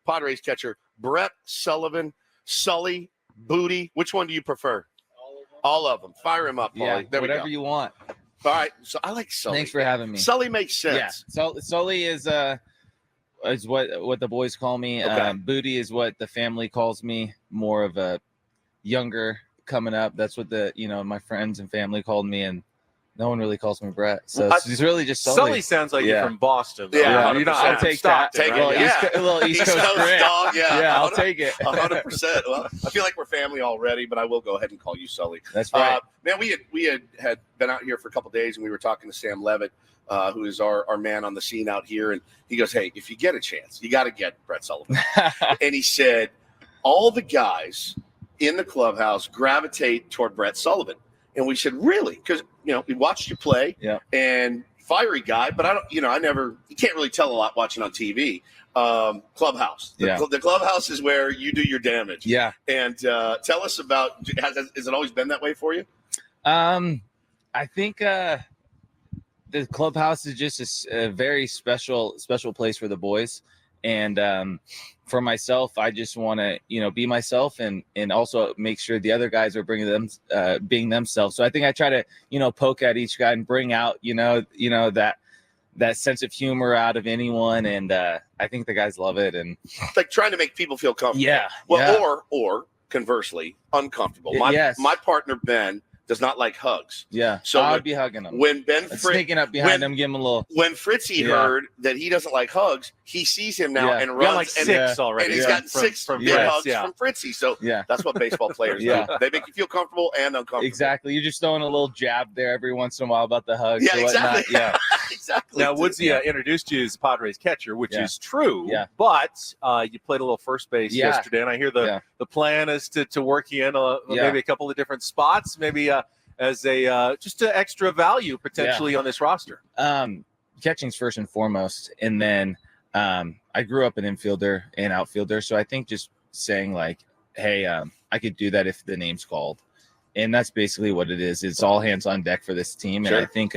Padres catcher Brett Sullivan. Sully, Booty, which one do you prefer? All of them. Fire him up, Paulie. Yeah, there we go. whatever you want. All right, so I like Sully. Thanks for having me. Sully makes sense. Yeah, Sully is what the boys call me. Okay. Booty is what the family calls me. More of a younger coming up. That's what my friends and family called me, and no one really calls me Brett. So it's really just Sully. Sully sounds like you're from Boston. Though. Yeah, you're not. I'll take that. Take well, it. a little East Coast dog. Yeah, I'll take it. 100%. Well, I feel like we're family already, but I will go ahead and call you Sully. That's right. Man, we had been out here for a couple of days, and we were talking to Sam Levitt, who is our man on the scene out here, and he goes, "Hey, if you get a chance, you got to get Brett Sullivan." And he said, all the guys in the clubhouse gravitate toward Brett Sullivan. And we said, really? Because, we watched you play and fiery guy, but you can't really tell a lot watching on TV. Clubhouse. The clubhouse is where you do your damage. Yeah. And tell us about, has it always been that way for you? I think the clubhouse is just a very special place for the boys. And for myself, I just want to, be myself and also make sure the other guys are being themselves. So I think I try to, poke at each guy and bring out, that sense of humor out of anyone. And I think the guys love it. And it's like trying to make people feel comfortable. Yeah. Well, or conversely, uncomfortable. My partner, Ben, does not like hugs. Yeah. So I would be hugging him. When Ben sneaking up behind him, give him a little. When Fritzy heard that he doesn't like hugs, he sees him now and runs. Like six already. And he's gotten six from hugs from Fritzy. So that's what baseball players do. They make you feel comfortable and uncomfortable. Exactly. You're just throwing a little jab there every once in a while about the hugs. Yeah, exactly. Yeah. Exactly. Now, Woodsy introduced you as the Padres catcher, which is true. Yeah. But you played a little first base yesterday, and I hear the plan is to work you in maybe a couple of different spots, maybe as a just an extra value potentially on this roster. Catching's first and foremost, and then I grew up an infielder and outfielder, so I think just saying like, hey, I could do that if the name's called, and that's basically what it is. It's all hands on deck for this team, and I think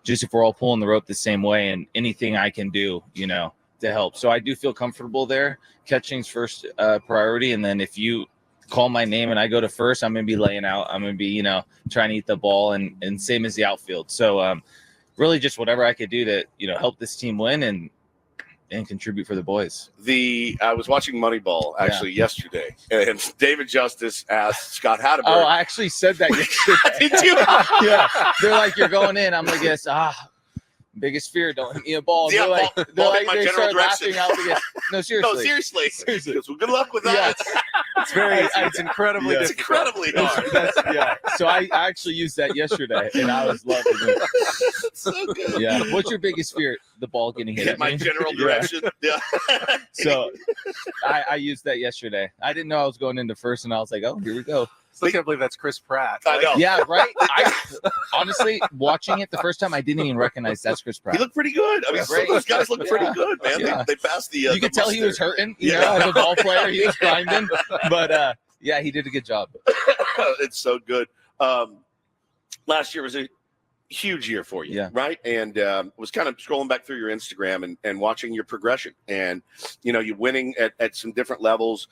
just if we're all pulling the rope the same way, and anything I can do, to help. So I do feel comfortable there. Catching's first priority, and then if you call my name and I go to first, I'm going to be laying out. I'm going to be, trying to eat the ball and same as the outfield. So really just whatever I could do to, help this team win and contribute for the boys. I was watching Moneyball actually yesterday, and David Justice asked Scott Hatterberg. Oh, I actually said that yesterday. Did you? Yeah. They're like, you're going in. I'm like, yes. Biggest fear, don't hit me a ball. Yeah, they start laughing out because, no, seriously. No, seriously. Well, good luck with that. It's incredibly It's incredibly hard. So I actually used that yesterday, and I was loving it. So good. Yeah. What's your biggest fear? The ball getting hit at my me? general direction. Yeah. So I used that yesterday. I didn't know I was going into first, and I was like, oh, here we go. I can't believe that's Chris Pratt. I know. Yeah, right? Honestly, watching it the first time, I didn't even recognize that's Chris Pratt. He looked pretty good. I mean, those guys look pretty good, man. Yeah. They passed the you could tell he was hurting, as a ball player. He was grinding. But, he did a good job. It's so good. Last year was a huge year for you, right? And was kind of scrolling back through your Instagram and watching your progression. And, you winning at some different levels.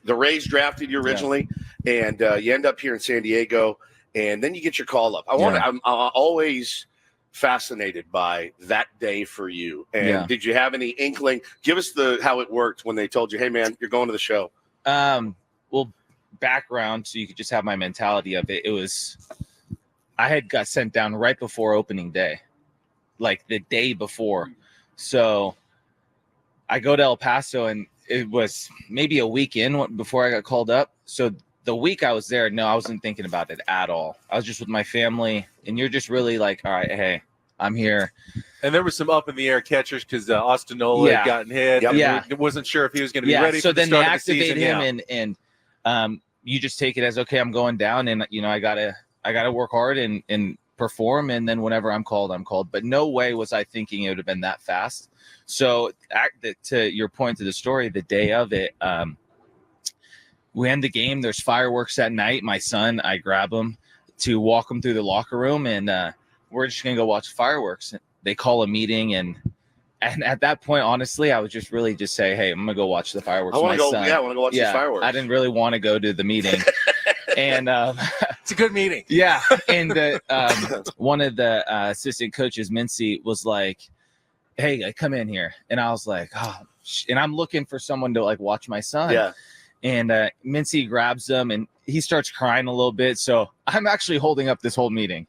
The Rays drafted you originally, and you end up here in San Diego, and then you get your call up. I'm always fascinated by that day for you. And did you have any inkling? Give us how it worked when they told you, hey, man, you're going to the show. Well, background, so you could just have my mentality of it. It was I had got sent down right before opening day, like the day before. So I go to El Paso, and it was maybe a week in before I got called up. So the week I was there, no, I wasn't thinking about it at all. I was just with my family, and you're just really like, all right, hey, I'm here. And there was some up in the air catchers because Austin Nola had gotten hit. Yep. Wasn't sure if he was going to be ready. So for the then start they of the activate season. him, and you just take it as, okay, I'm going down, and I gotta work hard and perform, and then whenever I'm called, I'm called. But no way was I thinking it would have been that fast. So to your point to the story, the day of it, we end the game. There's fireworks that night. My son, I grab him to walk him through the locker room, and we're just gonna go watch fireworks. They call a meeting, and And at that point, honestly, I would just really just say, hey, I'm gonna go watch the fireworks. I want to go. Son. Yeah, I want to go watch these fireworks. I didn't really want to go to the meeting. And it's a good meeting. Yeah. And one of the assistant coaches, Mincy, was like, hey, come in here. And I was like, oh, and I'm looking for someone to like watch my son. Yeah. And Mincy grabs him and he starts crying a little bit. So I'm actually holding up this whole meeting.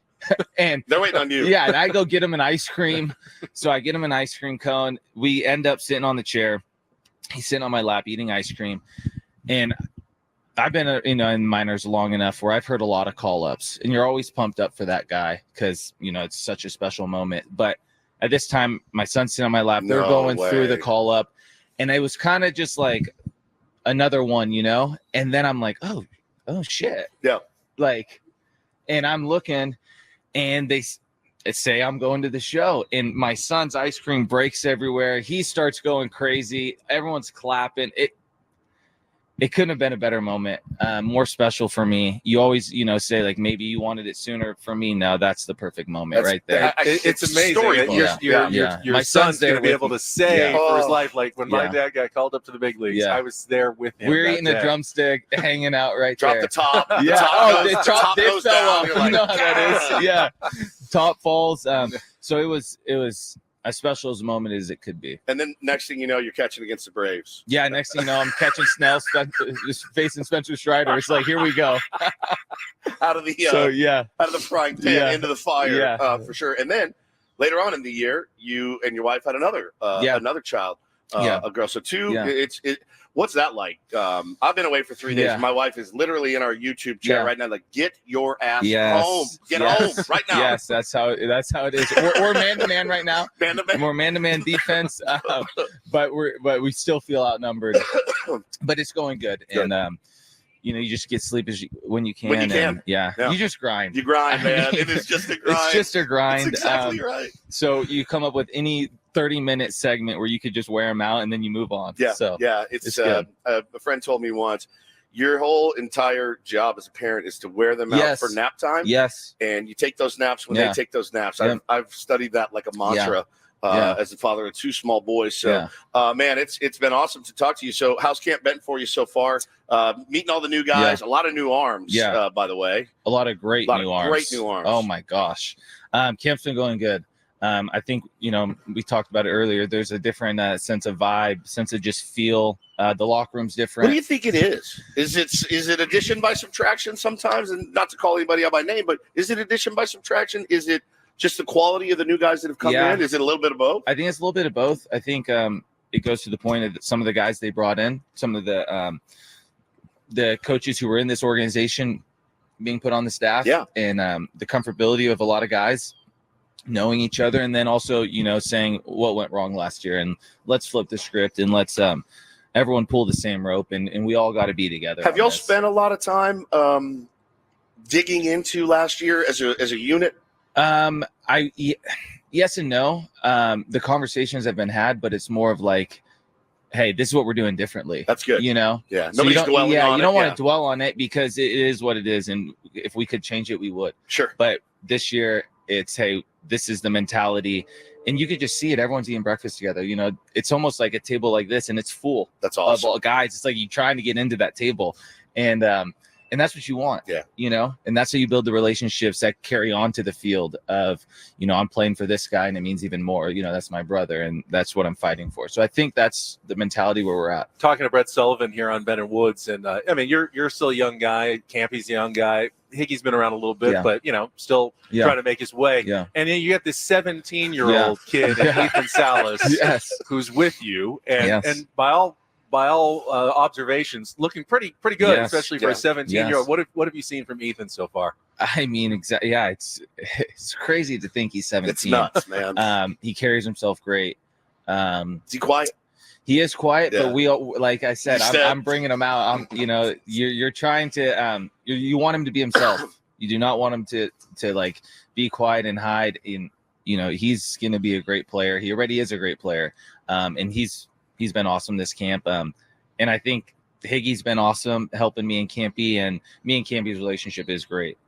And they're waiting on you. Yeah. And I go get him an ice cream. So I get him an ice cream cone. We end up sitting on the chair. He's sitting on my lap eating ice cream. And I've been, in minors long enough where I've heard a lot of call-ups, and you're always pumped up for that guy because, it's such a special moment. But at this time, my son's sitting on my lap. They're going through the call-up, and it was kind of just like another one, And then I'm like, oh shit. Yeah. Like, and I'm looking, and they say I'm going to the show, and my son's ice cream breaks everywhere. He starts going crazy. Everyone's clapping. It couldn't have been a better moment, more special for me. You always, say like maybe you wanted it sooner. For me, no, that's the perfect moment right there. It's amazing that your son's going to be able to say for his life, like when my dad got called up to the big leagues, I was there with him. We were eating a drumstick, hanging out right there. Drop the top. Yeah. The top goes down. You know how that is. Yeah. Top falls. So it was as special as a moment as it could be. And then next thing you know, you're catching against the Braves. Yeah, next thing you know, I'm catching Snell facing Spencer Strider. It's like, here we go. out of the frying pan into the fire, for sure. And then later on in the year, you and your wife had another child, a girl. So two. Yeah. What's that like? I've been away for 3 days. Yeah. My wife is literally in our YouTube chat right now. Like, get your ass home. Get home right now. Yes, that's how it is. We're man to man right now. We're man to man defense, but we still feel outnumbered. But it's going good. And you just get sleep when you can. When you can. And, you just grind. You grind, man. It is just a grind. It's just a grind. That's exactly right. So you come up with any 30-minute segment where you could just wear them out and then you move on. Yeah. So It's a friend told me once, your whole entire job as a parent is to wear them out for nap time. Yes. And you take those naps when they take those naps. I've studied that like a mantra. As the father of two small boys. So, man, it's been awesome to talk to you. So how's camp been for you so far? Meeting all the new guys, a lot of new arms, by the way. A lot of great new arms. Oh, my gosh. Camp's been going good. I think, we talked about it earlier. There's a different sense of vibe, sense of just feel. The locker room's different. What do you think it is? Is it addition by subtraction sometimes? And not to call anybody out by name, but is it addition by subtraction? Is it just the quality of the new guys that have come in? Is it a little bit of both? I think it's a little bit of both. I think it goes to the point of some of the guys they brought in, some of the coaches who were in this organization being put on the staff, and the comfortability of a lot of guys knowing each other, and then also saying what went wrong last year, and let's flip the script and let's everyone pull the same rope, and we all got to be together. Have y'all spent a lot of time digging into last year as a unit? Yes and no. The conversations have been had, but it's more of like, hey, this is what we're doing differently. That's good. Yeah. So nobody's dwelling on it. You don't want to dwell on it because it is what it is, and if we could change it, we would. Sure. But this year, it's hey, this is the mentality, and you could just see it. Everyone's eating breakfast together. It's almost like a table like this, and it's full. That's awesome. Of guys. It's like you trying to get into that table, and that's what you want. And that's how you build the relationships that carry on to the field of, I'm playing for this guy and it means even more, that's my brother and that's what I'm fighting for. So I think that's the mentality where we're at. Talking to Brett Sullivan here on Ben and Woods. And you're still a young guy. Campy's a young guy. Higgy's been around a little bit, but still trying to make his way. And then you got this 17-year-old kid, Ethan Salas, who's with you. And by all observations, looking pretty good, especially for a 17-year-old. What have you seen from Ethan so far? I mean, exactly. Yeah, it's crazy to think he's 17. It's nuts, man. He carries himself great. Is he quiet? He is quiet, but we, like I said, I'm bringing him out. You're trying to, you want him to be himself. You do not want him to like be quiet and hide. He's going to be a great player. He already is a great player. And he's been awesome this camp. And I think Higgy's been awesome helping me and Campy, and me and Campy's relationship is great.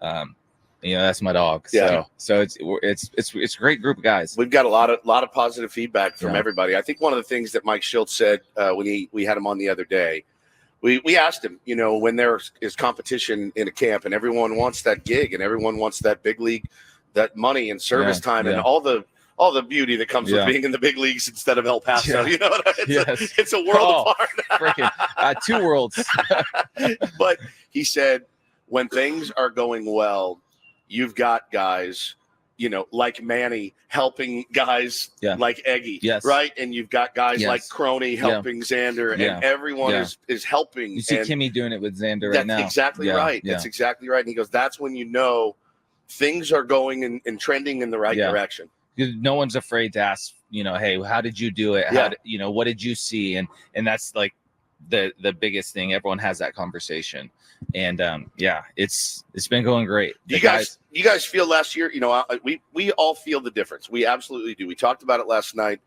That's my dog. Yeah. So it's a great group of guys. We've got a lot of positive feedback from everybody. I think one of the things that Mike Schultz said when we had him on the other day, we asked him, when there is competition in a camp and everyone wants that gig and everyone wants that big league, that money and service time and all the beauty that comes with being in the big leagues instead of El Paso. It's a world apart. Freaking 2 worlds. But he said, when things are going well, you've got guys, like Manny helping guys like Eggy, right? And you've got guys like Crony helping Xander, and everyone is helping. You see Kimmy doing it with Xander right now. That's exactly right. That's exactly right. And he goes, that's when things are going and trending in the right direction. No one's afraid to ask, hey, how did you do it? What did you see? And that's like the biggest thing. Everyone has that conversation. And it's been going great. You guys feel last year, we all feel the difference. We absolutely do. We talked about it last night.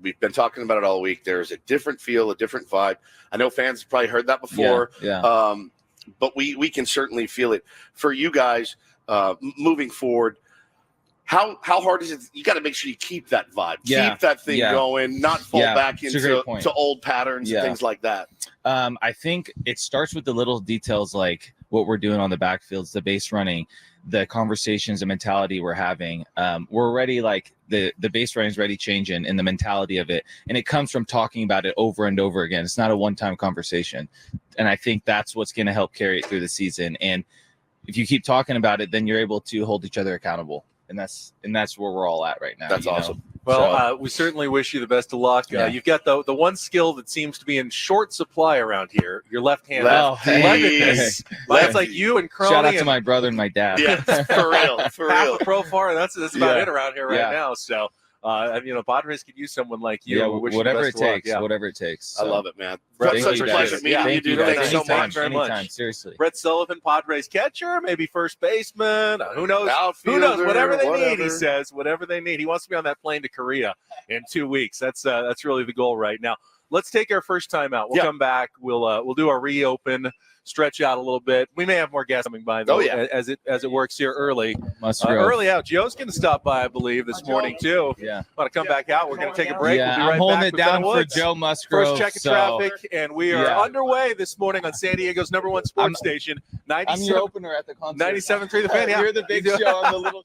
We've been talking about it all week. There's a different feel, a different vibe. I know fans have probably heard that before. But we can certainly feel it. For you guys moving forward, how hard is it? You got to make sure you keep that vibe, keep that thing going, not fall back into old patterns and things like that. I think it starts with the little details, like what we're doing on the backfields, the base running, the conversations, the mentality we're having. We're already like the base running is already changing in the mentality of it. And it comes from talking about it over and over again. It's not a one-time conversation. And I think that's what's going to help carry it through the season. And if you keep talking about it, then you're able to hold each other accountable. And that's where we're all at right now. That's awesome. Well, we certainly wish you the best of luck. You've got the one skill that seems to be in short supply around here. Your left-handed. It's like you and Crony. Shout out to my brother and my dad. Yeah, for real. Half a profile. That's about it around here right now. So, Padres could use someone like you. Whatever it takes. Whatever it takes. So. I love it, man. Brett, such a pleasure meeting you. Thanks so much. Very much. Seriously. Brett Sullivan, Padres catcher, maybe first baseman. Who knows? Outfielder, whatever they need, he says. Whatever they need. He wants to be on that plane to Korea in 2 weeks. That's really the goal right now. Let's take our first time out. We'll come back. We'll do our reopen, stretch out a little bit. We may have more guests coming by though, as it works here early. Early out. Joe's going to stop by, I believe, this morning too. Yeah. Want to come back out? We're going to take a break. Yeah, we'll be right I'm holding back it down for Joe Musgrove. First check of traffic, and we are underway this morning on San Diego's #1 sports station. I'm your opener at the concert. 97.3 The Fan. You're the big show. I'm the little.